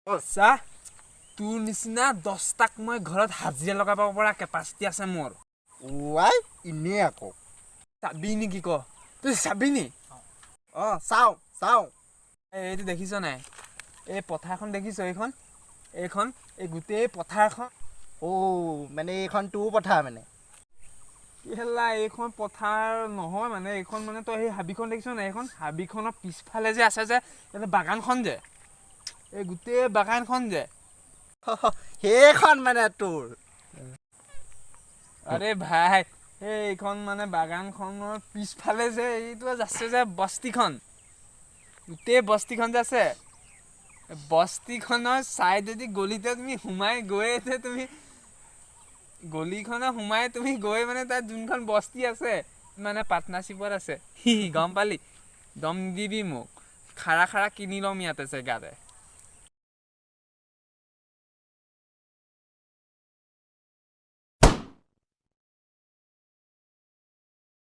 চা তোৰ নিচিনা 10টাক মই ঘৰত হাজিৰা লগাব পৰা কেপাচিটি আছে মোৰ ৱাই ইনে আকৌ চাবি নেকি ক তই চাবি নি চাওঁ এইটো দেখিছ নাই এই পথাৰখন দেখিছ এইখন এই গোটেই পথাৰখন মানে এইখন তোৰ পথাৰ মানে কেলা এইখন পথাৰ নহয় মানে এইখন মানে তই সেই হাবিখন দেখিছ নাই এইখন হাবিখনৰ পিছফালে যে আছে যে বাগানখন যে এই গোটেই বাগানখন যে সেইখন মানে তোৰ আৰে ভাই এইখন মানে বাগানখনৰ পিছফালে যে এইটো আছে যে বস্তিখন গোটেই বস্তিখন যে আছে বস্তিখনৰ চাইডেদি গলিতে তুমি সোমাই গৈ তুমি গলিখনত সোমাই তুমি গৈ মানে তাত যোনখন বস্তি আছে মানে পাৰ্টনাৰশ্বিপত আছে গম পালি দম নিদিবি মোক খাৰা কিনি ল'ম ইয়াতে জেগাতে